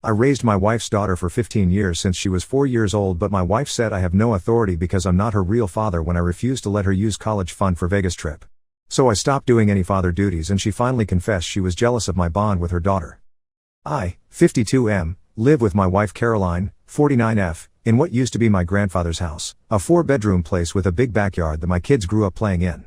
I raised my wife's daughter for 15 years since she was 4 years old, but my wife said I have no authority because I'm not her real father when I refused to let her use college fund for Vegas trip. So I stopped doing any father duties, and she finally confessed she was jealous of my bond with her daughter. I, 52M, live with my wife Caroline, 49F, in what used to be my grandfather's house, a 4-bedroom place with a big backyard that my kids grew up playing in.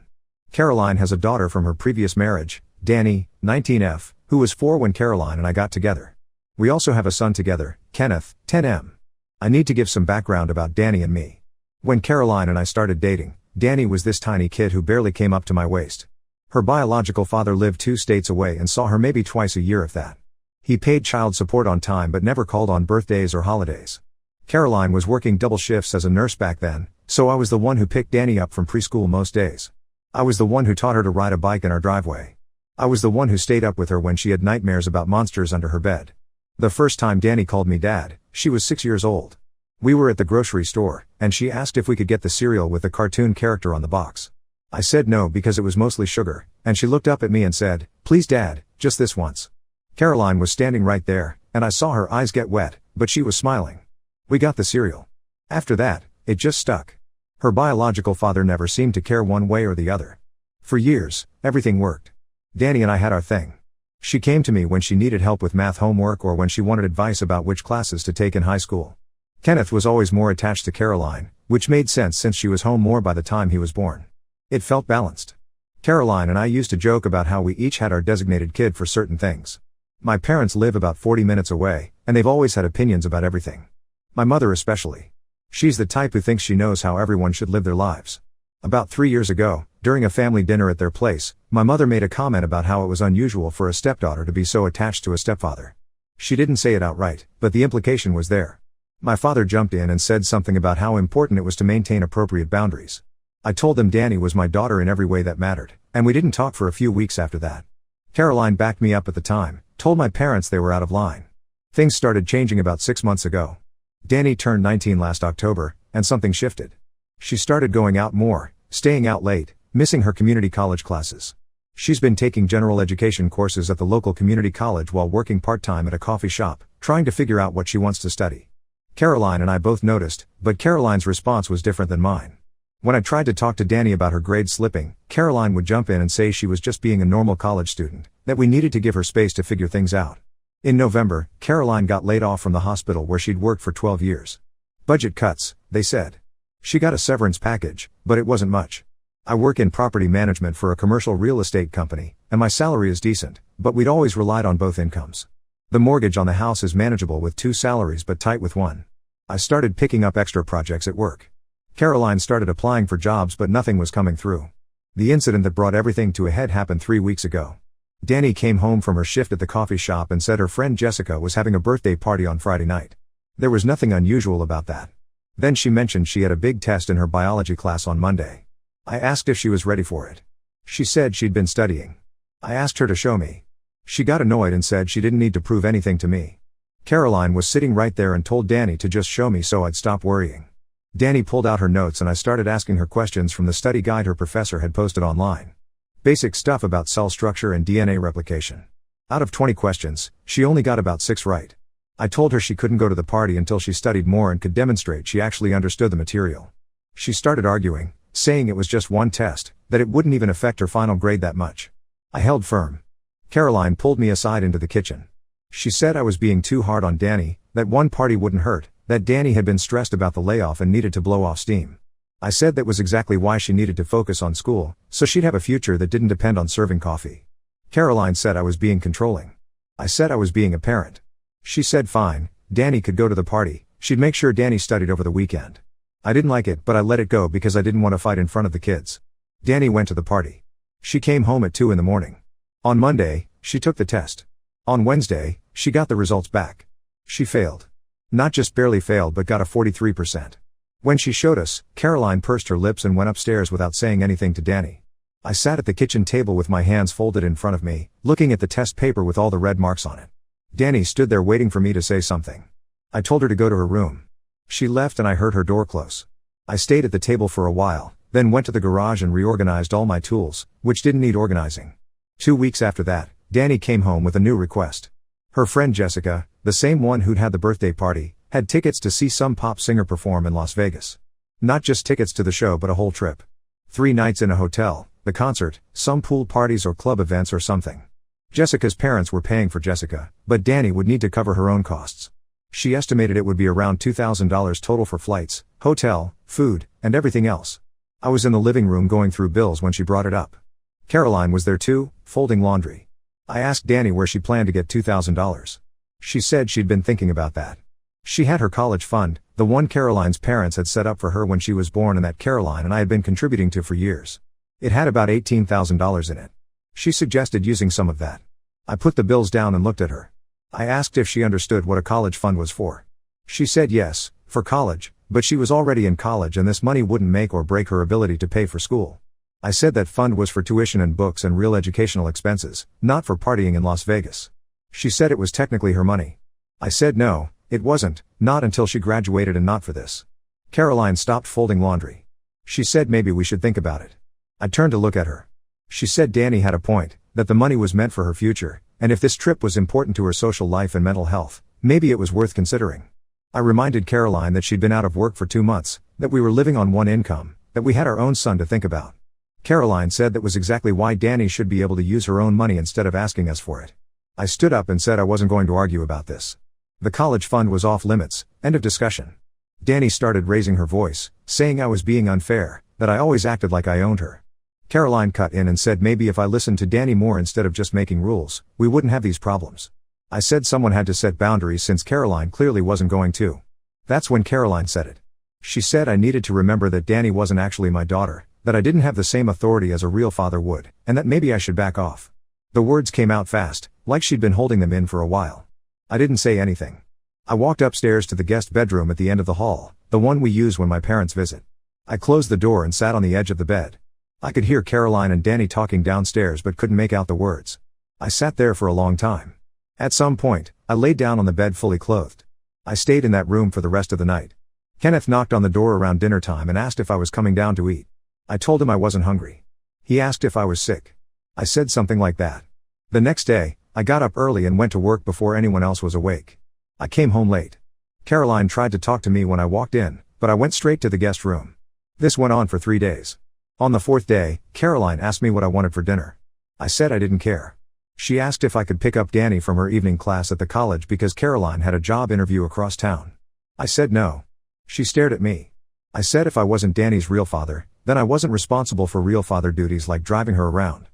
Caroline has a daughter from her previous marriage, Danny, 19F, who was 4 when Caroline and I got together. We also have a son together, Kenneth, 10M. I need to give some background about Danny and me. When Caroline and I started dating, Danny was this tiny kid who barely came up to my waist. Her biological father lived 2 states away and saw her maybe twice a year if that. He paid child support on time but never called on birthdays or holidays. Caroline was working double shifts as a nurse back then, so I was the one who picked Danny up from preschool most days. I was the one who taught her to ride a bike in our driveway. I was the one who stayed up with her when she had nightmares about monsters under her bed. The first time Danny called me Dad, she was 6 years old. We were at the grocery store, and she asked if we could get the cereal with the cartoon character on the box. I said no because it was mostly sugar, and she looked up at me and said, "Please Dad, just this once." Caroline was standing right there, and I saw her eyes get wet, but she was smiling. We got the cereal. After that, it just stuck. Her biological father never seemed to care one way or the other. For years, everything worked. Danny and I had our thing. She came to me when she needed help with math homework or when she wanted advice about which classes to take in high school. Kenneth was always more attached to Caroline, which made sense since she was home more by the time he was born. It felt balanced. Caroline and I used to joke about how we each had our designated kid for certain things. My parents live about 40 minutes away, and they've always had opinions about everything. My mother especially. She's the type who thinks she knows how everyone should live their lives. About 3 years ago, during a family dinner at their place, my mother made a comment about how it was unusual for a stepdaughter to be so attached to a stepfather. She didn't say it outright, but the implication was there. My father jumped in and said something about how important it was to maintain appropriate boundaries. I told them Danny was my daughter in every way that mattered, and we didn't talk for a few weeks after that. Caroline backed me up at the time, told my parents they were out of line. Things started changing about 6 months ago. Danny turned 19 last October, and something shifted. She started going out more, staying out late, missing her community college classes. She's been taking general education courses at the local community college while working part-time at a coffee shop, trying to figure out what she wants to study. Caroline and I both noticed, but Caroline's response was different than mine. When I tried to talk to Danny about her grades slipping, Caroline would jump in and say she was just being a normal college student, that we needed to give her space to figure things out. In November, Caroline got laid off from the hospital where she'd worked for 12 years. Budget cuts, they said. She got a severance package, but it wasn't much. I work in property management for a commercial real estate company, and my salary is decent, but we'd always relied on both incomes. The mortgage on the house is manageable with 2 salaries but tight with 1. I started picking up extra projects at work. Caroline started applying for jobs but nothing was coming through. The incident that brought everything to a head happened 3 weeks ago. Danny came home from her shift at the coffee shop and said her friend Jessica was having a birthday party on Friday night. There was nothing unusual about that. Then she mentioned she had a big test in her biology class on Monday. I asked if she was ready for it. She said she'd been studying. I asked her to show me. She got annoyed and said she didn't need to prove anything to me. Caroline was sitting right there and told Danny to just show me so I'd stop worrying. Danny pulled out her notes and I started asking her questions from the study guide her professor had posted online. Basic stuff about cell structure and DNA replication. Out of 20 questions, she only got about 6 right. I told her she couldn't go to the party until she studied more and could demonstrate she actually understood the material. She started arguing, saying it was just one test, that it wouldn't even affect her final grade that much. I held firm. Caroline pulled me aside into the kitchen. She said I was being too hard on Danny, that one party wouldn't hurt, that Danny had been stressed about the layoff and needed to blow off steam. I said that was exactly why she needed to focus on school, so she'd have a future that didn't depend on serving coffee. Caroline said I was being controlling. I said I was being a parent. She said fine, Danny could go to the party, she'd make sure Danny studied over the weekend. I didn't like it but I let it go because I didn't want to fight in front of the kids. Danny went to the party. She came home at 2 in the morning. On Monday, she took the test. On Wednesday, she got the results back. She failed. Not just barely failed but got a 43%. When she showed us, Caroline pursed her lips and went upstairs without saying anything to Danny. I sat at the kitchen table with my hands folded in front of me, looking at the test paper with all the red marks on it. Danny stood there waiting for me to say something. I told her to go to her room. She left and I heard her door close. I stayed at the table for a while, then went to the garage and reorganized all my tools, which didn't need organizing. 2 weeks after that, Danny came home with a new request. Her friend Jessica, the same one who'd had the birthday party, had tickets to see some pop singer perform in Las Vegas. Not just tickets to the show but a whole trip. 3 nights in a hotel, the concert, some pool parties or club events or something. Jessica's parents were paying for Jessica, but Danny would need to cover her own costs. She estimated it would be around $2,000 total for flights, hotel, food, and everything else. I was in the living room going through bills when she brought it up. Caroline was there too, folding laundry. I asked Danny where she planned to get $2,000. She said she'd been thinking about that. She had her college fund, the one Caroline's parents had set up for her when she was born and that Caroline and I had been contributing to for years. It had about $18,000 in it. She suggested using some of that. I put the bills down and looked at her. I asked if she understood what a college fund was for. She said yes, for college, but she was already in college and this money wouldn't make or break her ability to pay for school. I said that fund was for tuition and books and real educational expenses, not for partying in Las Vegas. She said it was technically her money. I said no, it wasn't, not until she graduated and not for this. Caroline stopped folding laundry. She said maybe we should think about it. I turned to look at her. She said Danny had a point, that the money was meant for her future, and if this trip was important to her social life and mental health, maybe it was worth considering. I reminded Caroline that she'd been out of work for 2 months, that we were living on one income, that we had our own son to think about. Caroline said that was exactly why Danny should be able to use her own money instead of asking us for it. I stood up and said I wasn't going to argue about this. The college fund was off limits, end of discussion. Danny started raising her voice, saying I was being unfair, that I always acted like I owned her. Caroline cut in and said maybe if I listened to Danny more instead of just making rules, we wouldn't have these problems. I said someone had to set boundaries since Caroline clearly wasn't going to. That's when Caroline said it. She said I needed to remember that Danny wasn't actually my daughter, that I didn't have the same authority as a real father would, and that maybe I should back off. The words came out fast, like she'd been holding them in for a while. I didn't say anything. I walked upstairs to the guest bedroom at the end of the hall, the one we use when my parents visit. I closed the door and sat on the edge of the bed. I could hear Caroline and Danny talking downstairs but couldn't make out the words. I sat there for a long time. At some point, I laid down on the bed fully clothed. I stayed in that room for the rest of the night. Kenneth knocked on the door around dinner time and asked if I was coming down to eat. I told him I wasn't hungry. He asked if I was sick. I said something like that. The next day, I got up early and went to work before anyone else was awake. I came home late. Caroline tried to talk to me when I walked in, but I went straight to the guest room. This went on for 3 days. On the 4th day, Caroline asked me what I wanted for dinner. I said I didn't care. She asked if I could pick up Danny from her evening class at the college because Caroline had a job interview across town. I said no. She stared at me. I said if I wasn't Danny's real father, then I wasn't responsible for real father duties like driving her around.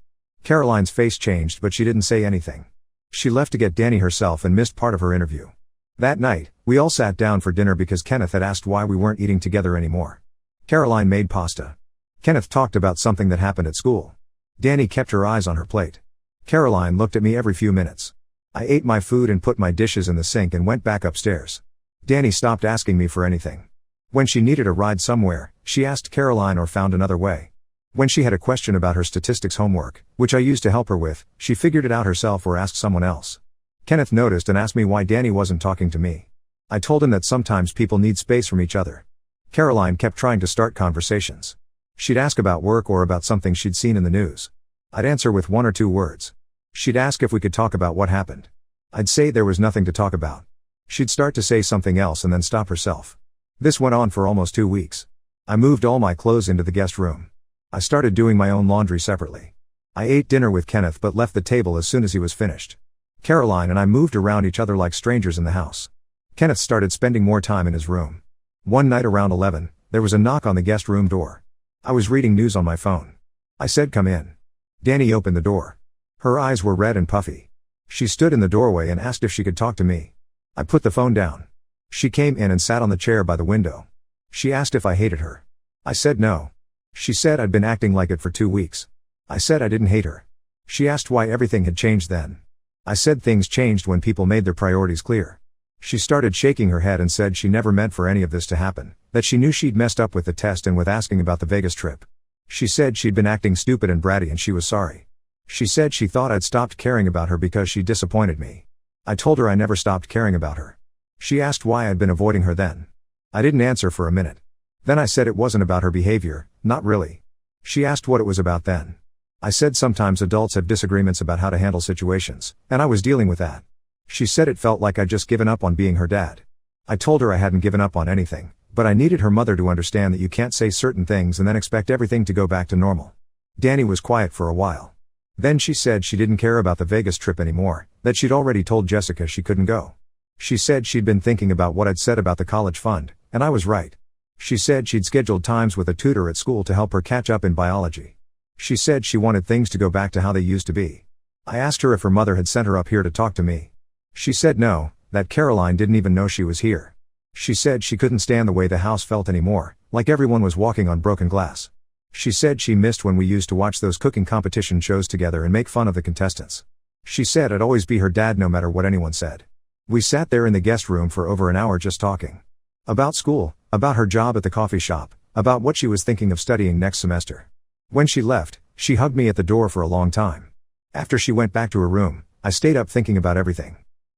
Caroline's face changed but she didn't say anything. She left to get Danny herself and missed part of her interview. That night, we all sat down for dinner because Kenneth had asked why we weren't eating together anymore. Caroline made pasta. Kenneth talked about something that happened at school. Danny kept her eyes on her plate. Caroline looked at me every few minutes. I ate my food and put my dishes in the sink and went back upstairs. Danny stopped asking me for anything. When she needed a ride somewhere, she asked Caroline or found another way. When she had a question about her statistics homework, which I used to help her with, she figured it out herself or asked someone else. Kenneth noticed and asked me why Danny wasn't talking to me. I told him that sometimes people need space from each other. Caroline kept trying to start conversations. She'd ask about work or about something she'd seen in the news. I'd answer with 1 or 2 words. She'd ask if we could talk about what happened. I'd say there was nothing to talk about. She'd start to say something else and then stop herself. This went on for almost 2 weeks. I moved all my clothes into the guest room. I started doing my own laundry separately. I ate dinner with Kenneth but left the table as soon as he was finished. Caroline and I moved around each other like strangers in the house. Kenneth started spending more time in his room. One night around 11, there was a knock on the guest room door. I was reading news on my phone. I said come in. Danny opened the door. Her eyes were red and puffy. She stood in the doorway and asked if she could talk to me. I put the phone down. She came in and sat on the chair by the window. She asked if I hated her. I said no. She said I'd been acting like it for 2 weeks. I said I didn't hate her. She asked why everything had changed then. I said things changed when people made their priorities clear. She started shaking her head and said she never meant for any of this to happen, that she knew she'd messed up with the test and with asking about the Vegas trip. She said she'd been acting stupid and bratty and she was sorry. She said she thought I'd stopped caring about her because she disappointed me. I told her I never stopped caring about her. She asked why I'd been avoiding her then. I didn't answer for a minute. Then I said it wasn't about her behavior, not really. She asked what it was about then. I said sometimes adults have disagreements about how to handle situations, and I was dealing with that. She said it felt like I'd just given up on being her dad. I told her I hadn't given up on anything, but I needed her mother to understand that you can't say certain things and then expect everything to go back to normal. Danny was quiet for a while. Then she said she didn't care about the Vegas trip anymore, that she'd already told Jessica she couldn't go. She said she'd been thinking about what I'd said about the college fund, and I was right. She said she'd scheduled times with a tutor at school to help her catch up in biology. She said she wanted things to go back to how they used to be. I asked her if her mother had sent her up here to talk to me. She said no, that Caroline didn't even know she was here. She said she couldn't stand the way the house felt anymore, like everyone was walking on broken glass. She said she missed when we used to watch those cooking competition shows together and make fun of the contestants. She said I'd always be her dad no matter what anyone said. We sat there in the guest room for over an hour just talking. About school, about her job at the coffee shop, about what she was thinking of studying next semester. When she left, she hugged me at the door for a long time. After she went back to her room, I stayed up thinking about everything.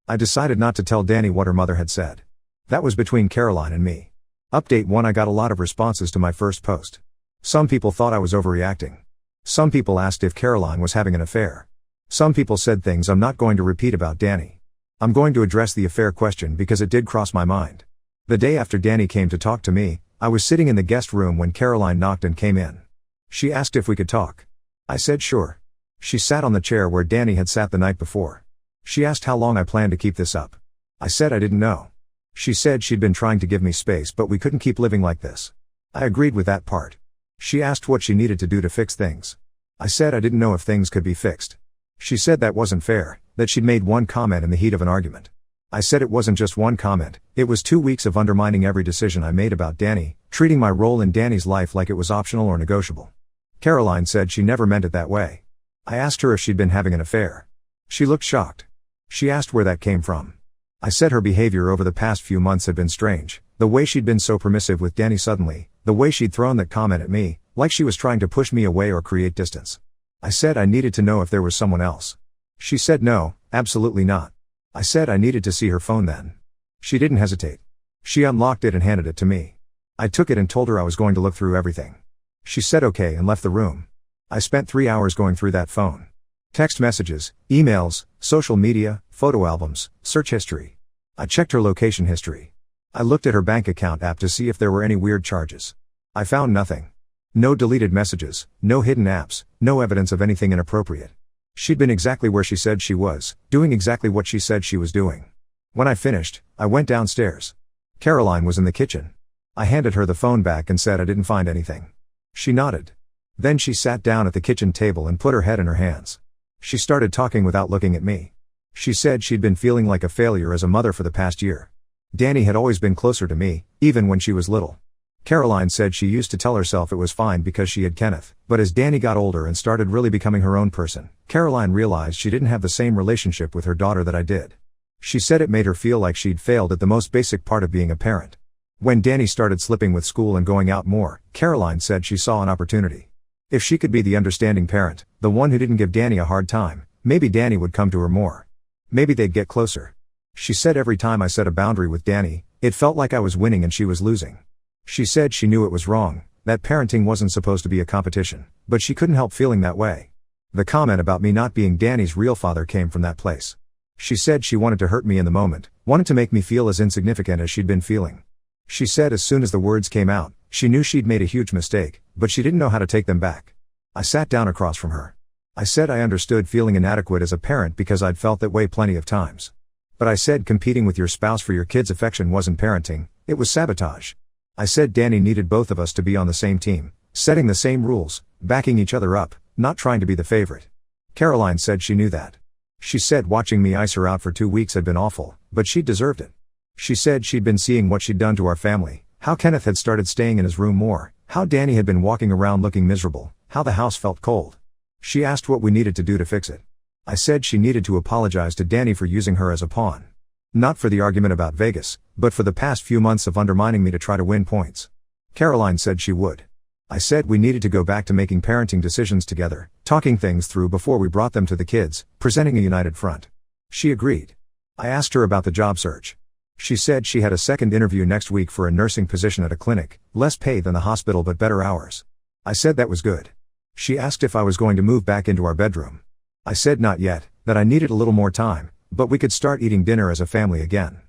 I decided not to tell Danny what her mother had said. That was between Caroline and me. Update 1: I got a lot of responses to my first post. Some people thought I was overreacting. Some people asked if Caroline was having an affair. Some people said things I'm not going to repeat about Danny. I'm going to address the affair question because it did cross my mind. The day after Danny came to talk to me, I was sitting in the guest room when Caroline knocked and came in. She asked if we could talk. I said sure. She sat on the chair where Danny had sat the night before. She asked how long I planned to keep this up. I said I didn't know. She said she'd been trying to give me space but we couldn't keep living like this. I agreed with that part. She asked what she needed to do to fix things. I said I didn't know if things could be fixed. She said that wasn't fair, that she'd made one comment in the heat of an argument. I said it wasn't just one comment, it was 2 weeks of undermining every decision I made about Danny, treating my role in Danny's life like it was optional or negotiable. Caroline said she never meant it that way. I asked her if she'd been having an affair. She looked shocked. She asked where that came from. I said her behavior over the past few months had been strange, the way she'd been so permissive with Danny suddenly, the way she'd thrown that comment at me, like she was trying to push me away or create distance. I said I needed to know if there was someone else. She said no, absolutely not. I said I needed to see her phone then. She didn't hesitate. She unlocked it and handed it to me. I took it and told her I was going to look through everything. She said okay and left the room. I spent 3 hours going through that phone. Text messages, emails, social media, photo albums, search history. I checked her location history. I looked at her bank account app to see if there were any weird charges. I found nothing. No deleted messages, no hidden apps, no evidence of anything inappropriate. She'd been exactly where she said she was, doing exactly what she said she was doing. When I finished, I went downstairs. Caroline was in the kitchen. I handed her the phone back and said I didn't find anything. She nodded. Then she sat down at the kitchen table and put her head in her hands. She started talking without looking at me. She said she'd been feeling like a failure as a mother for the past year. Danny had always been closer to me, even when she was little. Caroline said she used to tell herself it was fine because she had Kenneth, but as Danny got older and started really becoming her own person, Caroline realized she didn't have the same relationship with her daughter that I did. She said it made her feel like she'd failed at the most basic part of being a parent. When Danny started slipping with school and going out more, Caroline said she saw an opportunity. If she could be the understanding parent, the one who didn't give Danny a hard time, maybe Danny would come to her more. Maybe they'd get closer. She said every time I set a boundary with Danny, it felt like I was winning and she was losing. She said she knew it was wrong, that parenting wasn't supposed to be a competition, but she couldn't help feeling that way. The comment about me not being Danny's real father came from that place. She said she wanted to hurt me in the moment, wanted to make me feel as insignificant as she'd been feeling. She said as soon as the words came out, she knew she'd made a huge mistake, but she didn't know how to take them back. I sat down across from her. I said I understood feeling inadequate as a parent because I'd felt that way plenty of times. But I said competing with your spouse for your kid's affection wasn't parenting, it was sabotage. I said Danny needed both of us to be on the same team, setting the same rules, backing each other up, not trying to be the favorite. Caroline said she knew that. She said watching me ice her out for 2 weeks had been awful, but she deserved it. She said she'd been seeing what she'd done to our family, how Kenneth had started staying in his room more, how Danny had been walking around looking miserable, how the house felt cold. She asked what we needed to do to fix it. I said she needed to apologize to Danny for using her as a pawn. Not for the argument about Vegas, but for the past few months of undermining me to try to win points. Caroline said she would. I said we needed to go back to making parenting decisions together, talking things through before we brought them to the kids, presenting a united front. She agreed. I asked her about the job search. She said she had a second interview next week for a nursing position at a clinic, less pay than the hospital but better hours. I said that was good. She asked if I was going to move back into our bedroom. I said not yet, that I needed a little more time, but we could start eating dinner as a family again.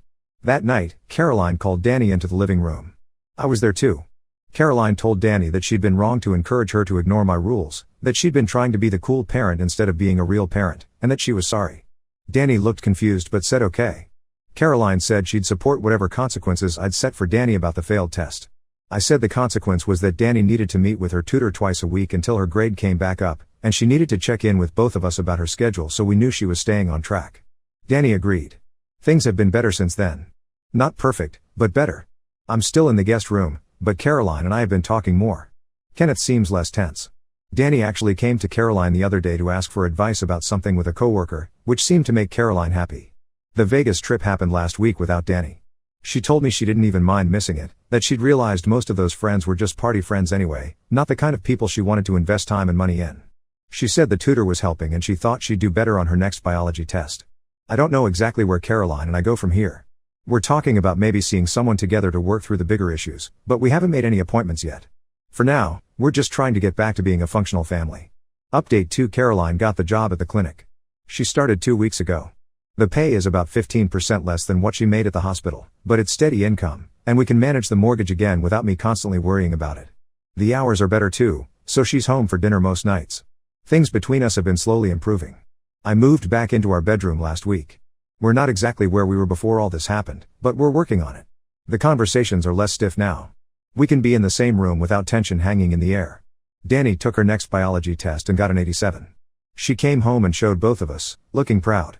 That night, Caroline called Danny into the living room. I was there too. Caroline told Danny that she'd been wrong to encourage her to ignore my rules, that she'd been trying to be the cool parent instead of being a real parent, and that she was sorry. Danny looked confused but said okay. Caroline said she'd support whatever consequences I'd set for Danny about the failed test. I said the consequence was that Danny needed to meet with her tutor twice a week until her grade came back up, and she needed to check in with both of us about her schedule so we knew she was staying on track. Danny agreed. Things have been better since then. Not perfect, but better. I'm still in the guest room, but Caroline and I have been talking more. Kenneth seems less tense. Danny actually came to Caroline the other day to ask for advice about something with a coworker, which seemed to make Caroline happy. The Vegas trip happened last week without Danny. She told me she didn't even mind missing it, that she'd realized most of those friends were just party friends anyway, not the kind of people she wanted to invest time and money in. She said the tutor was helping and she thought she'd do better on her next biology test. I don't know exactly where Caroline and I go from here. We're talking about maybe seeing someone together to work through the bigger issues, but we haven't made any appointments yet. For now, we're just trying to get back to being a functional family. Update 2: Caroline got the job at the clinic. She started 2 weeks ago. The pay is about 15% less than what she made at the hospital, but it's steady income, and we can manage the mortgage again without me constantly worrying about it. The hours are better too, so she's home for dinner most nights. Things between us have been slowly improving. I moved back into our bedroom last week. We're not exactly where we were before all this happened, but we're working on it. The conversations are less stiff now. We can be in the same room without tension hanging in the air. Danny took her next biology test and got an 87. She came home and showed both of us, looking proud.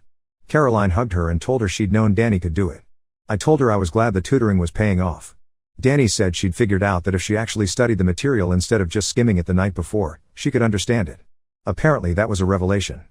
Caroline hugged her and told her she'd known Danny could do it. I told her I was glad the tutoring was paying off. Danny said she'd figured out that if she actually studied the material instead of just skimming it the night before, she could understand it. Apparently that was a revelation.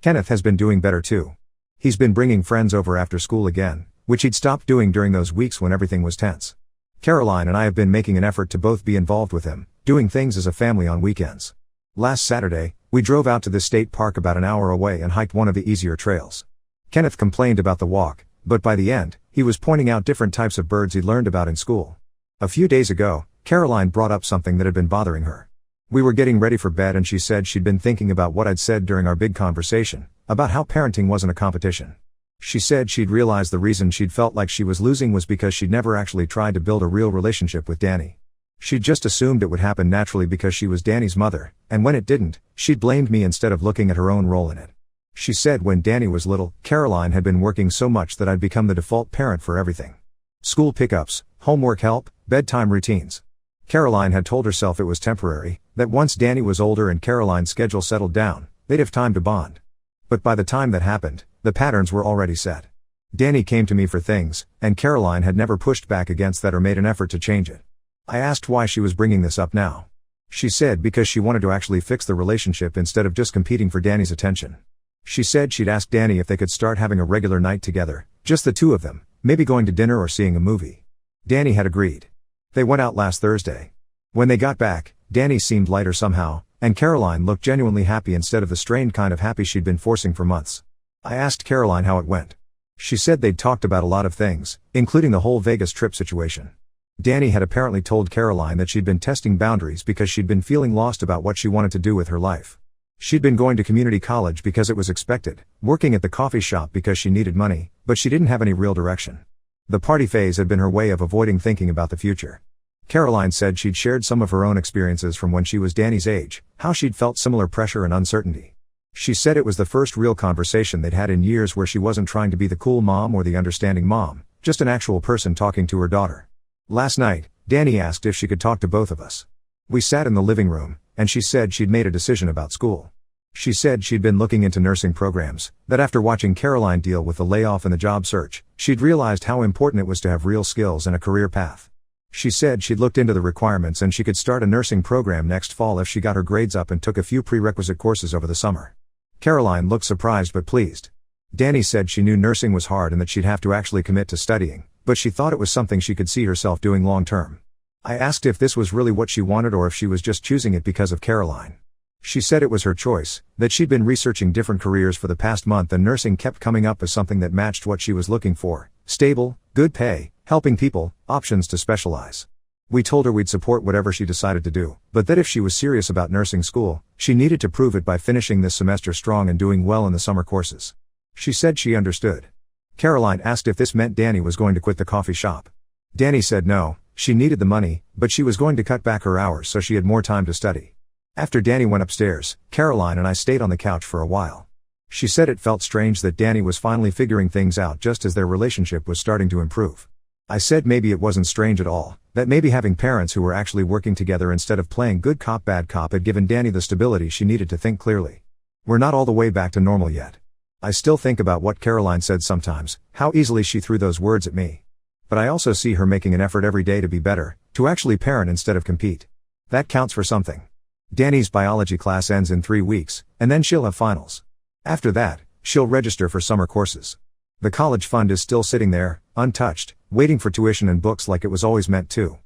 Kenneth has been doing better too. He's been bringing friends over after school again, which he'd stopped doing during those weeks when everything was tense. Caroline and I have been making an effort to both be involved with him, doing things as a family on weekends. Last Saturday, we drove out to the state park about an hour away and hiked one of the easier trails. Kenneth complained about the walk, but by the end, he was pointing out different types of birds he'd learned about in school. A few days ago, Caroline brought up something that had been bothering her. We were getting ready for bed and she said she'd been thinking about what I'd said during our big conversation, about how parenting wasn't a competition. She said she'd realized the reason she'd felt like she was losing was because she'd never actually tried to build a real relationship with Danny. She'd just assumed it would happen naturally because she was Danny's mother, and when it didn't, she'd blamed me instead of looking at her own role in it. She said when Danny was little, Caroline had been working so much that I'd become the default parent for everything. School pickups, homework help, bedtime routines. Caroline had told herself it was temporary, that once Danny was older and Caroline's schedule settled down, they'd have time to bond. But by the time that happened, the patterns were already set. Danny came to me for things, and Caroline had never pushed back against that or made an effort to change it. I asked why she was bringing this up now. She said because she wanted to actually fix the relationship instead of just competing for Danny's attention. She said she'd ask Danny if they could start having a regular night together, just the two of them, maybe going to dinner or seeing a movie. Danny had agreed. They went out last Thursday. When they got back, Danny seemed lighter somehow, and Caroline looked genuinely happy instead of the strained kind of happy she'd been forcing for months. I asked Caroline how it went. She said they'd talked about a lot of things, including the whole Vegas trip situation. Danny had apparently told Caroline that she'd been testing boundaries because she'd been feeling lost about what she wanted to do with her life. She'd been going to community college because it was expected, working at the coffee shop because she needed money, but she didn't have any real direction. The party phase had been her way of avoiding thinking about the future. Caroline said she'd shared some of her own experiences from when she was Danny's age, how she'd felt similar pressure and uncertainty. She said it was the first real conversation they'd had in years where she wasn't trying to be the cool mom or the understanding mom, just an actual person talking to her daughter. Last night, Danny asked if she could talk to both of us. We sat in the living room, and she said she'd made a decision about school. She said she'd been looking into nursing programs, that after watching Caroline deal with the layoff and the job search, she'd realized how important it was to have real skills and a career path. She said she'd looked into the requirements and she could start a nursing program next fall if she got her grades up and took a few prerequisite courses over the summer. Caroline looked surprised but pleased. Danny said she knew nursing was hard and that she'd have to actually commit to studying, but she thought it was something she could see herself doing long term. I asked if this was really what she wanted or if she was just choosing it because of Caroline. She said it was her choice, that she'd been researching different careers for the past month and nursing kept coming up as something that matched what she was looking for: stable, good pay, helping people, options to specialize. We told her we'd support whatever she decided to do, but that if she was serious about nursing school, she needed to prove it by finishing this semester strong and doing well in the summer courses. She said she understood. Caroline asked if this meant Danny was going to quit the coffee shop. Danny said no, she needed the money, but she was going to cut back her hours so she had more time to study. After Danny went upstairs, Caroline and I stayed on the couch for a while. She said it felt strange that Danny was finally figuring things out just as their relationship was starting to improve. I said maybe it wasn't strange at all, that maybe having parents who were actually working together instead of playing good cop bad cop had given Danny the stability she needed to think clearly. We're not all the way back to normal yet. I still think about what Caroline said sometimes, how easily she threw those words at me. But I also see her making an effort every day to be better, to actually parent instead of compete. That counts for something. Danny's biology class ends in 3 weeks, and then she'll have finals. After that, she'll register for summer courses. The college fund is still sitting there, untouched, waiting for tuition and books like it was always meant to.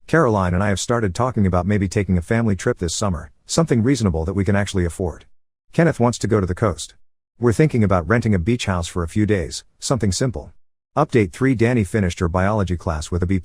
Caroline and I have started talking about maybe taking a family trip this summer, something reasonable that we can actually afford. Kenneth wants to go to the coast. We're thinking about renting a beach house for a few days, something simple. Update 3: Danny finished her biology class with a B+.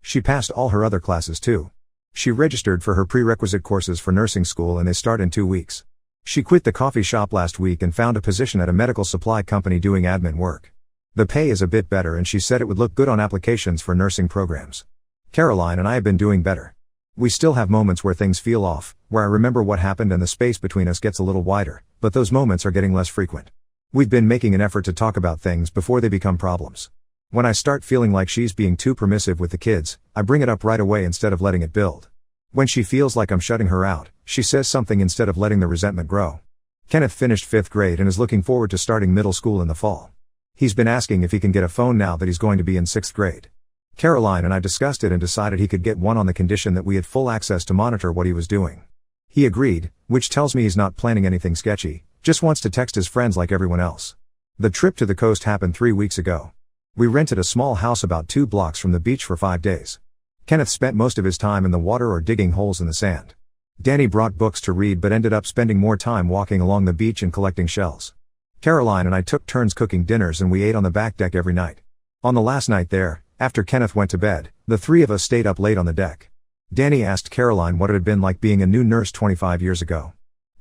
She passed all her other classes too. She registered for her prerequisite courses for nursing school and they start in 2 weeks. She quit the coffee shop last week and found a position at a medical supply company doing admin work. The pay is a bit better and she said it would look good on applications for nursing programs. Caroline and I have been doing better. We still have moments where things feel off, where I remember what happened and the space between us gets a little wider, but those moments are getting less frequent. We've been making an effort to talk about things before they become problems. When I start feeling like she's being too permissive with the kids, I bring it up right away instead of letting it build. When she feels like I'm shutting her out, she says something instead of letting the resentment grow. Kenneth finished 5th grade and is looking forward to starting middle school in the fall. He's been asking if he can get a phone now that he's going to be in 6th grade. Caroline and I discussed it and decided he could get one on the condition that we had full access to monitor what he was doing. He agreed, which tells me he's not planning anything sketchy, just wants to text his friends like everyone else. The trip to the coast happened 3 weeks ago. We rented a small house about 2 blocks from the beach for 5 days. Kenneth spent most of his time in the water or digging holes in the sand. Danny brought books to read but ended up spending more time walking along the beach and collecting shells. Caroline and I took turns cooking dinners and we ate on the back deck every night. On the last night there, after Kenneth went to bed, the 3 of us stayed up late on the deck. Danny asked Caroline what it had been like being a new nurse 25 years ago.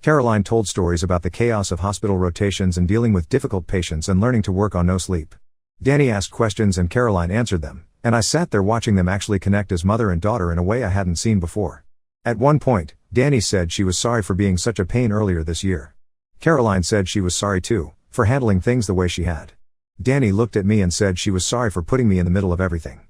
Caroline told stories about the chaos of hospital rotations and dealing with difficult patients and learning to work on no sleep. Danny asked questions and Caroline answered them, and I sat there watching them actually connect as mother and daughter in a way I hadn't seen before. At one point, Danny said she was sorry for being such a pain earlier this year. Caroline said she was sorry too, for handling things the way she had. Danny looked at me and said she was sorry for putting me in the middle of everything.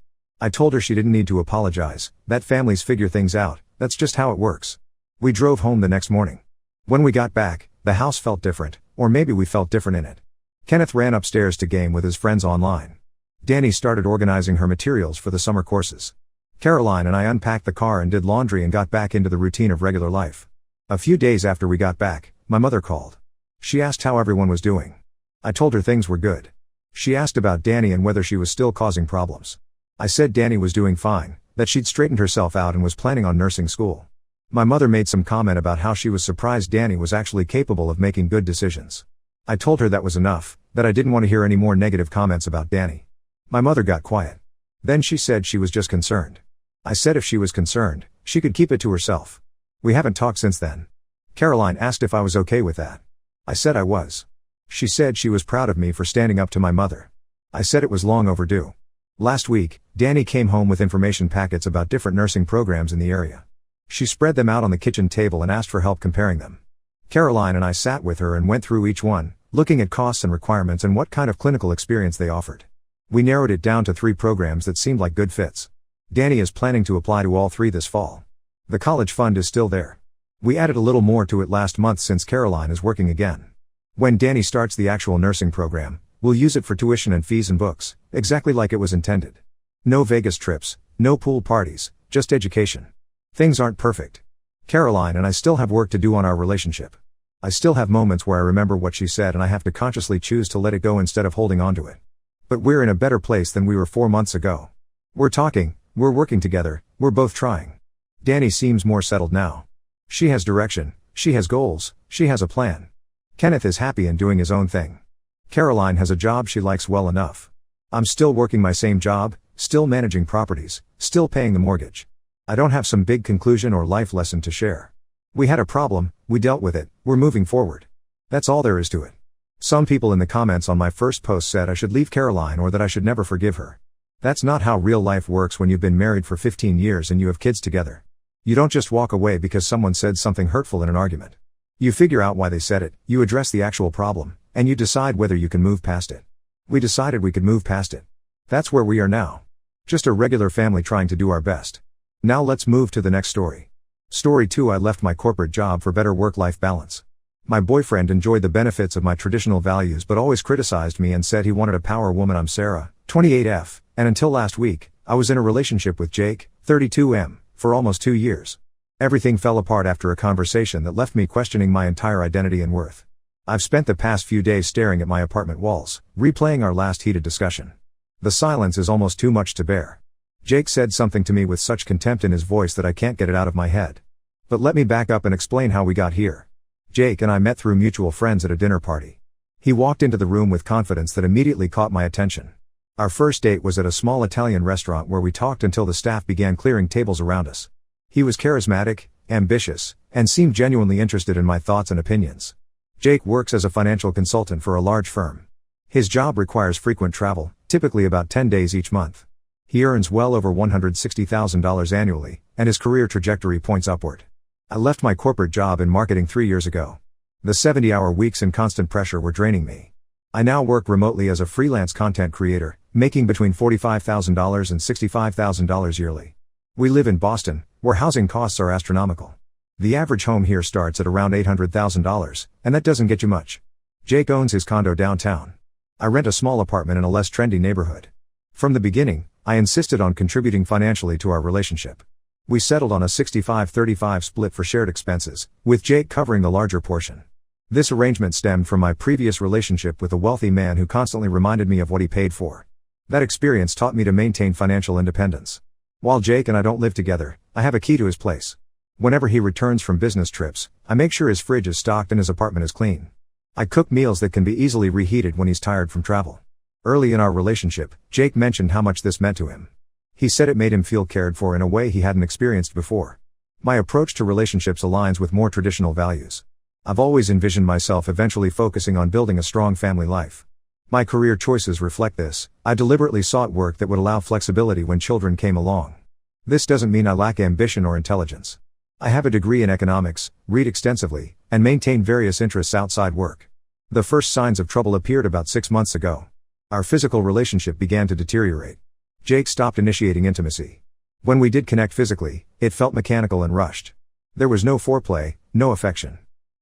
I told her she didn't need to apologize, that families figure things out, that's just how it works. We drove home the next morning. When we got back, the house felt different, or maybe we felt different in it. Kenneth ran upstairs to game with his friends online. Danny started organizing her materials for the summer courses. Caroline and I unpacked the car and did laundry and got back into the routine of regular life. A few days after we got back, my mother called. She asked how everyone was doing. I told her things were good. She asked about Danny and whether she was still causing problems. I said Danny was doing fine, that she'd straightened herself out and was planning on nursing school. My mother made some comment about how she was surprised Danny was actually capable of making good decisions. I told her that was enough, that I didn't want to hear any more negative comments about Danny. My mother got quiet. Then she said she was just concerned. I said if she was concerned, she could keep it to herself. We haven't talked since then. Caroline asked if I was okay with that. I said I was. She said she was proud of me for standing up to my mother. I said it was long overdue. Last week, Danny came home with information packets about different nursing programs in the area. She spread them out on the kitchen table and asked for help comparing them. Caroline and I sat with her and went through each one, looking at costs and requirements and what kind of clinical experience they offered. We narrowed it down to 3 programs that seemed like good fits. Danny is planning to apply to all 3 this fall. The college fund is still there. We added a little more to it last month since Caroline is working again. When Danny starts the actual nursing program, we'll use it for tuition and fees and books, exactly like it was intended. No Vegas trips, no pool parties, just education. Things aren't perfect. Caroline and I still have work to do on our relationship. I still have moments where I remember what she said and I have to consciously choose to let it go instead of holding on to it. But we're in a better place than we were 4 months ago. We're talking, we're working together, we're both trying. Danny seems more settled now. She has direction, she has goals, she has a plan. Kenneth is happy and doing his own thing. Caroline has a job she likes well enough. I'm still working my same job, still managing properties, still paying the mortgage. I don't have some big conclusion or life lesson to share. We had a problem, we dealt with it, we're moving forward. That's all there is to it. Some people in the comments on my first post said I should leave Caroline or that I should never forgive her. That's not how real life works when you've been married for 15 years and you have kids together. You don't just walk away because someone said something hurtful in an argument. You figure out why they said it, you address the actual problem, and you decide whether you can move past it. We decided we could move past it. That's where we are now. Just a regular family trying to do our best. Now let's move to the next story. Story 2. I left my corporate job for better work-life balance. My boyfriend enjoyed the benefits of my traditional values but always criticized me and said he wanted a power woman. I'm Sarah, 28F, and until last week, I was in a relationship with Jake, 32M, for almost 2 years. Everything fell apart after a conversation that left me questioning my entire identity and worth. I've spent the past few days staring at my apartment walls, replaying our last heated discussion. The silence is almost too much to bear. Jake said something to me with such contempt in his voice that I can't get it out of my head. But let me back up and explain how we got here. Jake and I met through mutual friends at a dinner party. He walked into the room with confidence that immediately caught my attention. Our first date was at a small Italian restaurant where we talked until the staff began clearing tables around us. He was charismatic, ambitious, and seemed genuinely interested in my thoughts and opinions. Jake works as a financial consultant for a large firm. His job requires frequent travel, typically about 10 days each month. He earns well over $160,000 annually, and his career trajectory points upward. I left my corporate job in marketing 3 years ago. The 70-hour weeks and constant pressure were draining me. I now work remotely as a freelance content creator, making between $45,000 and $65,000 yearly. We live in Boston, where housing costs are astronomical. The average home here starts at around $800,000, and that doesn't get you much. Jake owns his condo downtown. I rent a small apartment in a less trendy neighborhood. From the beginning, I insisted on contributing financially to our relationship. We settled on a 65-35 split for shared expenses, with Jake covering the larger portion. This arrangement stemmed from my previous relationship with a wealthy man who constantly reminded me of what he paid for. That experience taught me to maintain financial independence. While Jake and I don't live together, I have a key to his place. Whenever he returns from business trips, I make sure his fridge is stocked and his apartment is clean. I cook meals that can be easily reheated when he's tired from travel. Early in our relationship, Jake mentioned how much this meant to him. He said it made him feel cared for in a way he hadn't experienced before. My approach to relationships aligns with more traditional values. I've always envisioned myself eventually focusing on building a strong family life. My career choices reflect this. I deliberately sought work that would allow flexibility when children came along. This doesn't mean I lack ambition or intelligence. I have a degree in economics, read extensively, and maintain various interests outside work. The first signs of trouble appeared about 6 months ago. Our physical relationship began to deteriorate. Jake stopped initiating intimacy. When we did connect physically, it felt mechanical and rushed. There was no foreplay, no affection.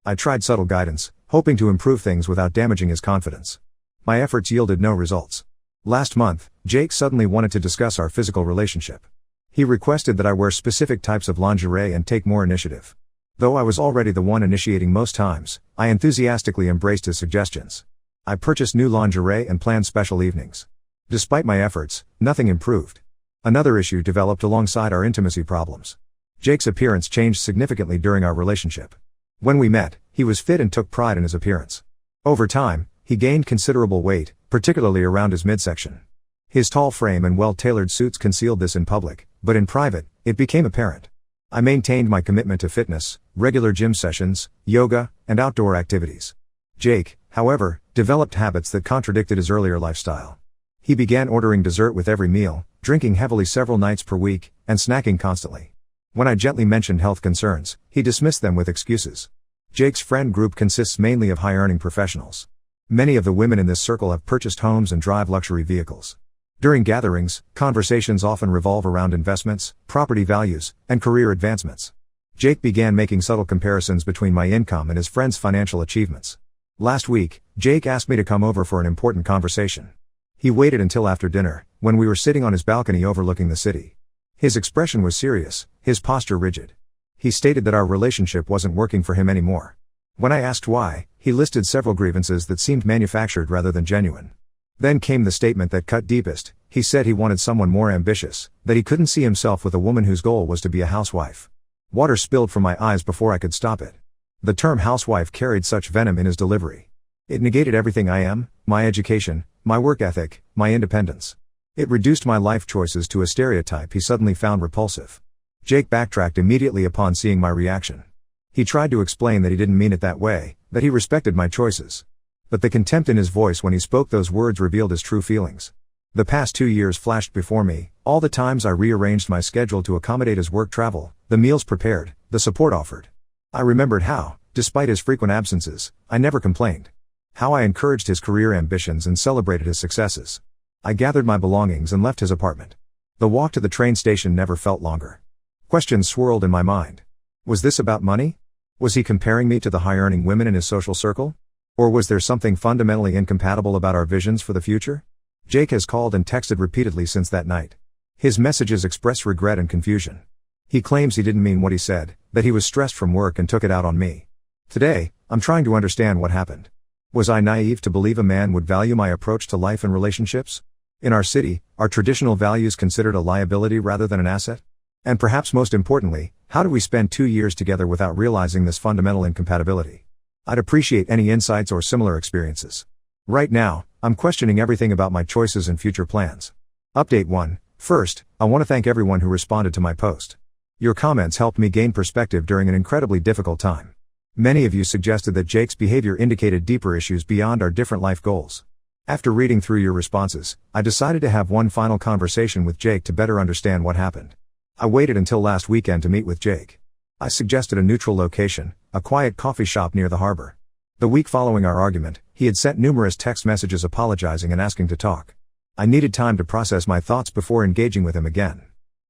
I tried subtle guidance, hoping to improve things without damaging his confidence. My efforts yielded no results. Last month, Jake suddenly wanted to discuss our physical relationship. He requested that I wear specific types of lingerie and take more initiative. Though I was already the one initiating most times, I enthusiastically embraced his suggestions. I purchased new lingerie and planned special evenings. Despite my efforts, nothing improved. Another issue developed alongside our intimacy problems. Jake's appearance changed significantly during our relationship. When we met, he was fit and took pride in his appearance. Over time, he gained considerable weight, particularly around his midsection. His tall frame and well-tailored suits concealed this in public, but in private, it became apparent. I maintained my commitment to fitness, regular gym sessions, yoga, and outdoor activities. Jake, however, developed habits that contradicted his earlier lifestyle. He began ordering dessert with every meal, drinking heavily several nights per week, and snacking constantly. When I gently mentioned health concerns, he dismissed them with excuses. Jake's friend group consists mainly of high-earning professionals. Many of the women in this circle have purchased homes and drive luxury vehicles. During gatherings, conversations often revolve around investments, property values, and career advancements. Jake began making subtle comparisons between my income and his friends' financial achievements. Last week, Jake asked me to come over for an important conversation. He waited until after dinner, when we were sitting on his balcony overlooking the city. His expression was serious, his posture rigid. He stated that our relationship wasn't working for him anymore. When I asked why, he listed several grievances that seemed manufactured rather than genuine. Then came the statement that cut deepest. He said he wanted someone more ambitious, that he couldn't see himself with a woman whose goal was to be a housewife. Water spilled from my eyes before I could stop it. The term housewife carried such venom in his delivery. It negated everything I am, my education, my work ethic, my independence. It reduced my life choices to a stereotype he suddenly found repulsive. Jake backtracked immediately upon seeing my reaction. He tried to explain that he didn't mean it that way, that he respected my choices. But the contempt in his voice when he spoke those words revealed his true feelings. The past 2 years flashed before me, all the times I rearranged my schedule to accommodate his work travel, the meals prepared, the support offered. I remembered how, despite his frequent absences, I never complained. How I encouraged his career ambitions and celebrated his successes. I gathered my belongings and left his apartment. The walk to the train station never felt longer. Questions swirled in my mind. Was this about money? Was he comparing me to the high-earning women in his social circle? Or was there something fundamentally incompatible about our visions for the future? Jake has called and texted repeatedly since that night. His messages express regret and confusion. He claims he didn't mean what he said, that he was stressed from work and took it out on me. Today, I'm trying to understand what happened. Was I naive to believe a man would value my approach to life and relationships? In our city, are traditional values considered a liability rather than an asset? And perhaps most importantly, how do we spend 2 years together without realizing this fundamental incompatibility? I'd appreciate any insights or similar experiences. Right now, I'm questioning everything about my choices and future plans. Update 1. First, I want to thank everyone who responded to my post. Your comments helped me gain perspective during an incredibly difficult time. Many of you suggested that Jake's behavior indicated deeper issues beyond our different life goals. After reading through your responses, I decided to have one final conversation with Jake to better understand what happened. I waited until last weekend to meet with Jake. I suggested a neutral location, a quiet coffee shop near the harbor. The week following our argument, he had sent numerous text messages apologizing and asking to talk. I needed time to process my thoughts before engaging with him again.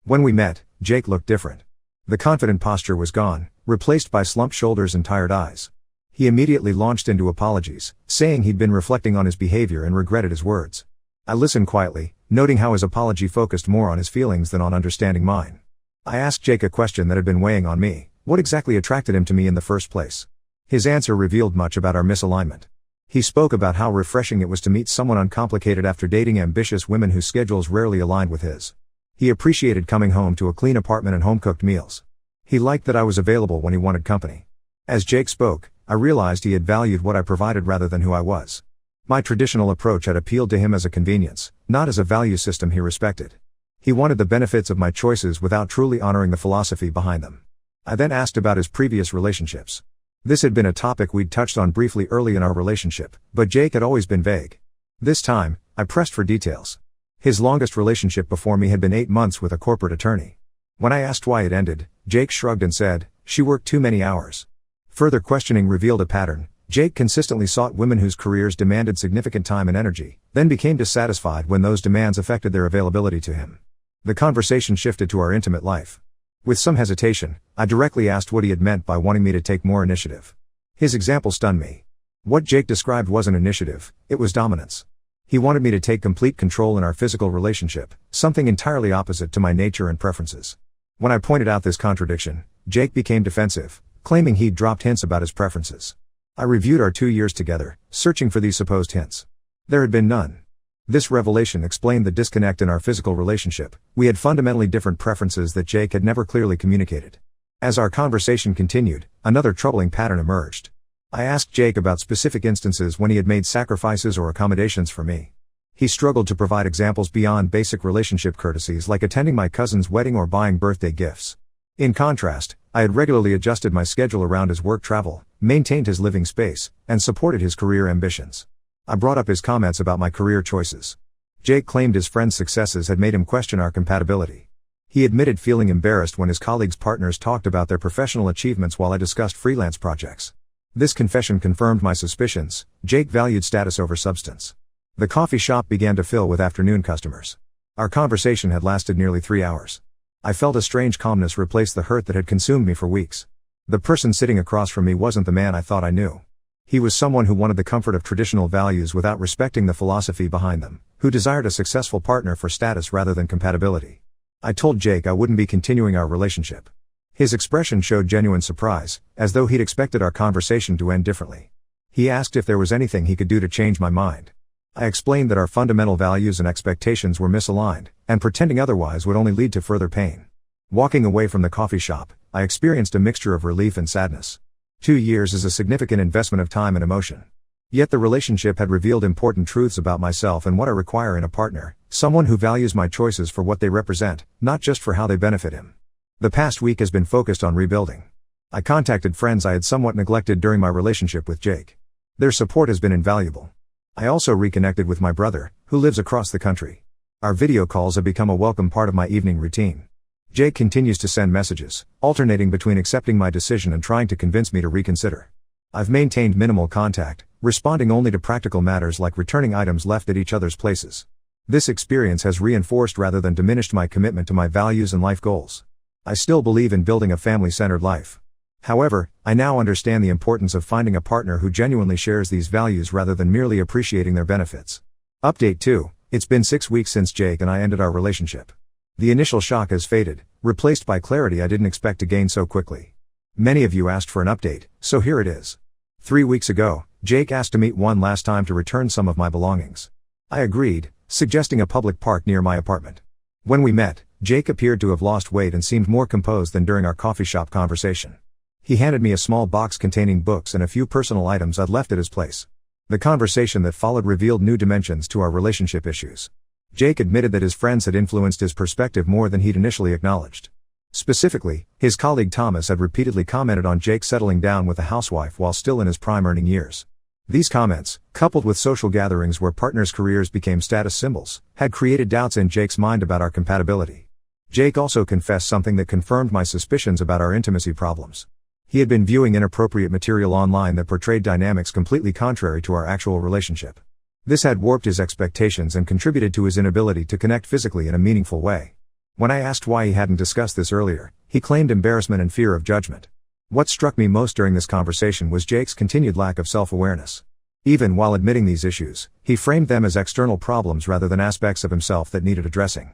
When we met, Jake looked different. The confident posture was gone, replaced by slumped shoulders and tired eyes. He immediately launched into apologies, saying he'd been reflecting on his behavior and regretted his words. I listened quietly, noting how his apology focused more on his feelings than on understanding mine. I asked Jake a question that had been weighing on me: what exactly attracted him to me in the first place? His answer revealed much about our misalignment. He spoke about how refreshing it was to meet someone uncomplicated after dating ambitious women whose schedules rarely aligned with his. He appreciated coming home to a clean apartment and home-cooked meals. He liked that I was available when he wanted company. As Jake spoke, I realized he had valued what I provided rather than who I was. My traditional approach had appealed to him as a convenience, not as a value system he respected. He wanted the benefits of my choices without truly honoring the philosophy behind them. I then asked about his previous relationships. This had been a topic we'd touched on briefly early in our relationship, but Jake had always been vague. This time, I pressed for details. His longest relationship before me had been 8 months with a corporate attorney. When I asked why it ended, Jake shrugged and said, "She worked too many hours." Further questioning revealed a pattern. Jake consistently sought women whose careers demanded significant time and energy, then became dissatisfied when those demands affected their availability to him. The conversation shifted to our intimate life. With some hesitation, I directly asked what he had meant by wanting me to take more initiative. His example stunned me. What Jake described wasn't initiative, it was dominance. He wanted me to take complete control in our physical relationship, something entirely opposite to my nature and preferences. When I pointed out this contradiction, Jake became defensive, claiming he'd dropped hints about his preferences. I reviewed our 2 years together, searching for these supposed hints. There had been none. This revelation explained the disconnect in our physical relationship. We had fundamentally different preferences that Jake had never clearly communicated. As our conversation continued, another troubling pattern emerged. I asked Jake about specific instances when he had made sacrifices or accommodations for me. He struggled to provide examples beyond basic relationship courtesies like attending my cousin's wedding or buying birthday gifts. In contrast, I had regularly adjusted my schedule around his work travel, maintained his living space, and supported his career ambitions. I brought up his comments about my career choices. Jake claimed his friends' successes had made him question our compatibility. He admitted feeling embarrassed when his colleagues' partners talked about their professional achievements while I discussed freelance projects. This confession confirmed my suspicions. Jake valued status over substance. The coffee shop began to fill with afternoon customers. Our conversation had lasted nearly 3 hours. I felt a strange calmness replace the hurt that had consumed me for weeks. The person sitting across from me wasn't the man I thought I knew. He was someone who wanted the comfort of traditional values without respecting the philosophy behind them, who desired a successful partner for status rather than compatibility. I told Jake I wouldn't be continuing our relationship. His expression showed genuine surprise, as though he'd expected our conversation to end differently. He asked if there was anything he could do to change my mind. I explained that our fundamental values and expectations were misaligned, and pretending otherwise would only lead to further pain. Walking away from the coffee shop, I experienced a mixture of relief and sadness. 2 years is a significant investment of time and emotion. Yet the relationship had revealed important truths about myself and what I require in a partner, someone who values my choices for what they represent, not just for how they benefit him. The past week has been focused on rebuilding. I contacted friends I had somewhat neglected during my relationship with Jake. Their support has been invaluable. I also reconnected with my brother, who lives across the country. Our video calls have become a welcome part of my evening routine. Jake continues to send messages, alternating between accepting my decision and trying to convince me to reconsider. I've maintained minimal contact, responding only to practical matters like returning items left at each other's places. This experience has reinforced rather than diminished my commitment to my values and life goals. I still believe in building a family-centered life. However, I now understand the importance of finding a partner who genuinely shares these values rather than merely appreciating their benefits. Update 2. It's been 6 weeks since Jake and I ended our relationship. The initial shock has faded, replaced by clarity I didn't expect to gain so quickly. Many of you asked for an update, so here it is. 3 weeks ago, Jake asked to meet one last time to return some of my belongings. I agreed, suggesting a public park near my apartment. When we met, Jake appeared to have lost weight and seemed more composed than during our coffee shop conversation. He handed me a small box containing books and a few personal items I'd left at his place. The conversation that followed revealed new dimensions to our relationship issues. Jake admitted that his friends had influenced his perspective more than he'd initially acknowledged. Specifically, his colleague Thomas had repeatedly commented on Jake settling down with a housewife while still in his prime earning years. These comments, coupled with social gatherings where partners' careers became status symbols, had created doubts in Jake's mind about our compatibility. Jake also confessed something that confirmed my suspicions about our intimacy problems. He had been viewing inappropriate material online that portrayed dynamics completely contrary to our actual relationship. This had warped his expectations and contributed to his inability to connect physically in a meaningful way. When I asked why he hadn't discussed this earlier, he claimed embarrassment and fear of judgment. What struck me most during this conversation was Jake's continued lack of self-awareness. Even while admitting these issues, he framed them as external problems rather than aspects of himself that needed addressing.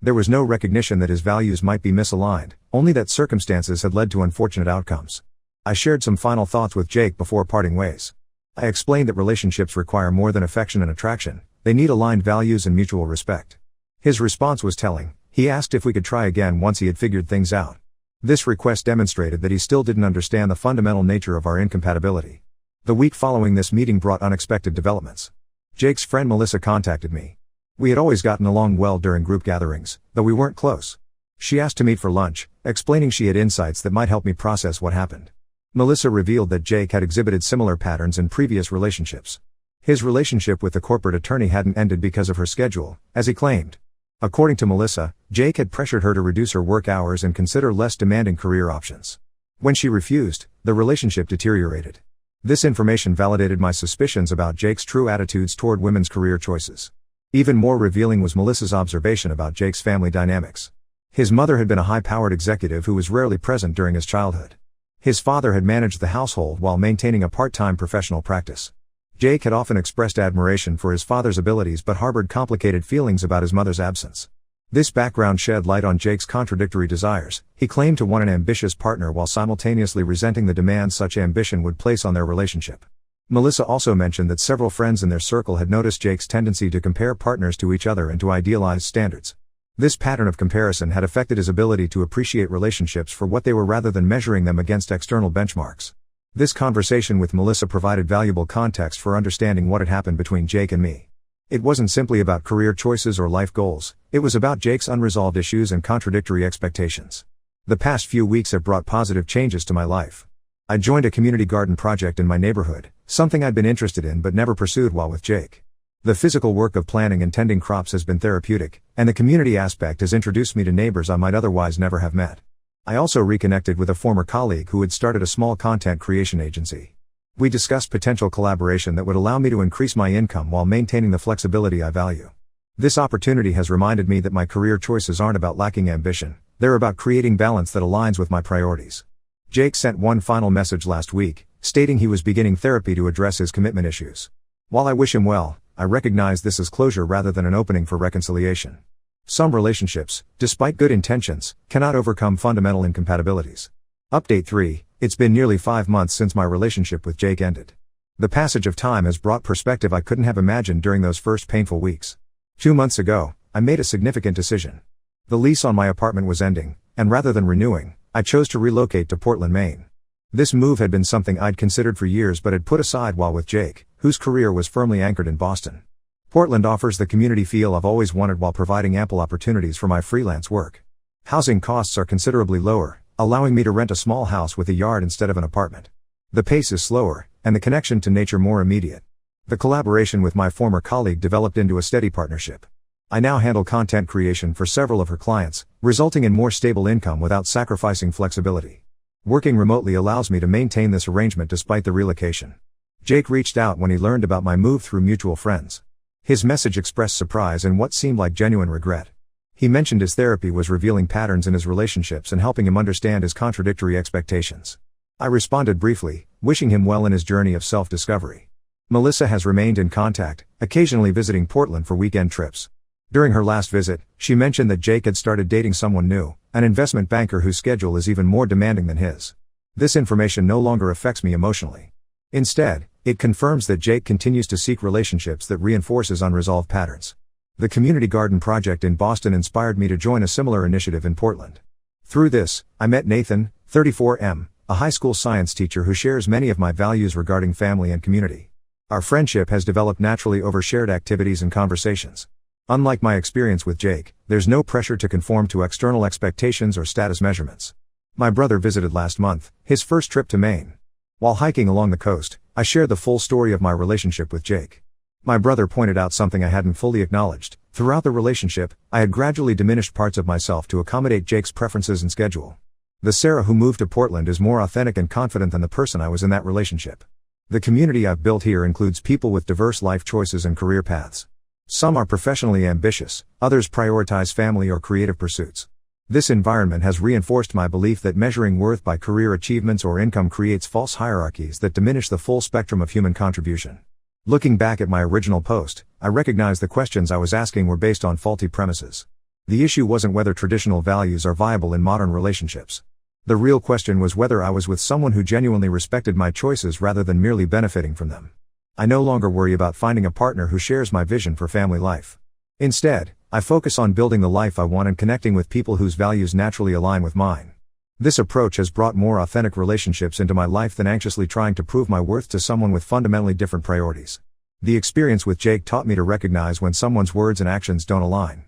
There was no recognition that his values might be misaligned, only that circumstances had led to unfortunate outcomes. I shared some final thoughts with Jake before parting ways. I explained that relationships require more than affection and attraction, they need aligned values and mutual respect. His response was telling. He asked if we could try again once he had figured things out. This request demonstrated that he still didn't understand the fundamental nature of our incompatibility. The week following this meeting brought unexpected developments. Jake's friend Melissa contacted me. We had always gotten along well during group gatherings, though we weren't close. She asked to meet for lunch, explaining she had insights that might help me process what happened. Melissa revealed that Jake had exhibited similar patterns in previous relationships. His relationship with the corporate attorney hadn't ended because of her schedule, as he claimed. According to Melissa, Jake had pressured her to reduce her work hours and consider less demanding career options. When she refused, the relationship deteriorated. This information validated my suspicions about Jake's true attitudes toward women's career choices. Even more revealing was Melissa's observation about Jake's family dynamics. His mother had been a high-powered executive who was rarely present during his childhood. His father had managed the household while maintaining a part-time professional practice. Jake had often expressed admiration for his father's abilities but harbored complicated feelings about his mother's absence. This background shed light on Jake's contradictory desires. He claimed to want an ambitious partner while simultaneously resenting the demands such ambition would place on their relationship. Melissa also mentioned that several friends in their circle had noticed Jake's tendency to compare partners to each other and to idealize standards. This pattern of comparison had affected his ability to appreciate relationships for what they were rather than measuring them against external benchmarks. This conversation with Melissa provided valuable context for understanding what had happened between Jake and me. It wasn't simply about career choices or life goals, it was about Jake's unresolved issues and contradictory expectations. The past few weeks have brought positive changes to my life. I joined a community garden project in my neighborhood, something I'd been interested in but never pursued while with Jake. The physical work of planting and tending crops has been therapeutic, and the community aspect has introduced me to neighbors I might otherwise never have met. I also reconnected with a former colleague who had started a small content creation agency. We discussed potential collaboration that would allow me to increase my income while maintaining the flexibility I value. This opportunity has reminded me that my career choices aren't about lacking ambition, they're about creating balance that aligns with my priorities. Jake sent one final message last week, stating he was beginning therapy to address his commitment issues. While I wish him well, I recognize this as closure rather than an opening for reconciliation. Some relationships, despite good intentions, cannot overcome fundamental incompatibilities. Update 3. It's been nearly 5 months since my relationship with Jake ended. The passage of time has brought perspective I couldn't have imagined during those first painful weeks. 2 months ago, I made a significant decision. The lease on my apartment was ending, and rather than renewing, I chose to relocate to Portland, Maine. This move had been something I'd considered for years but had put aside while with Jake, whose career was firmly anchored in Boston. Portland offers the community feel I've always wanted while providing ample opportunities for my freelance work. Housing costs are considerably lower, allowing me to rent a small house with a yard instead of an apartment. The pace is slower, and the connection to nature more immediate. The collaboration with my former colleague developed into a steady partnership. I now handle content creation for several of her clients, resulting in more stable income without sacrificing flexibility. Working remotely allows me to maintain this arrangement despite the relocation. Jake reached out when he learned about my move through mutual friends. His message expressed surprise and what seemed like genuine regret. He mentioned his therapy was revealing patterns in his relationships and helping him understand his contradictory expectations. I responded briefly, wishing him well in his journey of self-discovery. Melissa has remained in contact, occasionally visiting Portland for weekend trips. During her last visit, she mentioned that Jake had started dating someone new, an investment banker whose schedule is even more demanding than his. This information no longer affects me emotionally. Instead, it confirms that Jake continues to seek relationships that reinforces unresolved patterns. The Community Garden Project in Boston inspired me to join a similar initiative in Portland. Through this, I met Nathan, 34M, a high school science teacher who shares many of my values regarding family and community. Our friendship has developed naturally over shared activities and conversations. Unlike my experience with Jake, there's no pressure to conform to external expectations or status measurements. My brother visited last month, his first trip to Maine. While hiking along the coast, I shared the full story of my relationship with Jake. My brother pointed out something I hadn't fully acknowledged. Throughout the relationship, I had gradually diminished parts of myself to accommodate Jake's preferences and schedule. The Sarah who moved to Portland is more authentic and confident than the person I was in that relationship. The community I've built here includes people with diverse life choices and career paths. Some are professionally ambitious, others prioritize family or creative pursuits. This environment has reinforced my belief that measuring worth by career achievements or income creates false hierarchies that diminish the full spectrum of human contribution. Looking back at my original post, I recognize the questions I was asking were based on faulty premises. The issue wasn't whether traditional values are viable in modern relationships. The real question was whether I was with someone who genuinely respected my choices rather than merely benefiting from them. I no longer worry about finding a partner who shares my vision for family life. Instead, I focus on building the life I want and connecting with people whose values naturally align with mine. This approach has brought more authentic relationships into my life than anxiously trying to prove my worth to someone with fundamentally different priorities. The experience with Jake taught me to recognize when someone's words and actions don't align.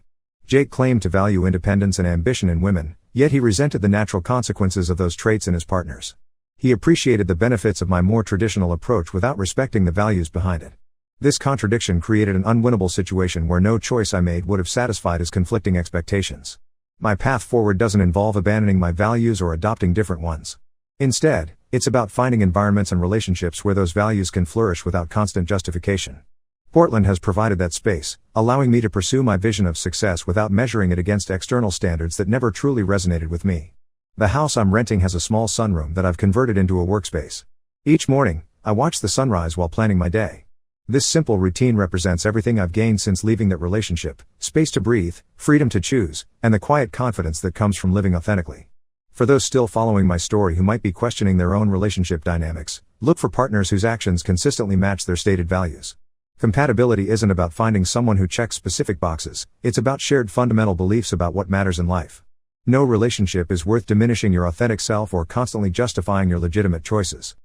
Jake claimed to value independence and ambition in women, yet he resented the natural consequences of those traits in his partners. He appreciated the benefits of my more traditional approach without respecting the values behind it. This contradiction created an unwinnable situation where no choice I made would have satisfied his conflicting expectations. My path forward doesn't involve abandoning my values or adopting different ones. Instead, it's about finding environments and relationships where those values can flourish without constant justification. Portland has provided that space, allowing me to pursue my vision of success without measuring it against external standards that never truly resonated with me. The house I'm renting has a small sunroom that I've converted into a workspace. Each morning, I watch the sunrise while planning my day. This simple routine represents everything I've gained since leaving that relationship: space to breathe, freedom to choose, and the quiet confidence that comes from living authentically. For those still following my story who might be questioning their own relationship dynamics, look for partners whose actions consistently match their stated values. Compatibility isn't about finding someone who checks specific boxes, it's about shared fundamental beliefs about what matters in life. No relationship is worth diminishing your authentic self or constantly justifying your legitimate choices.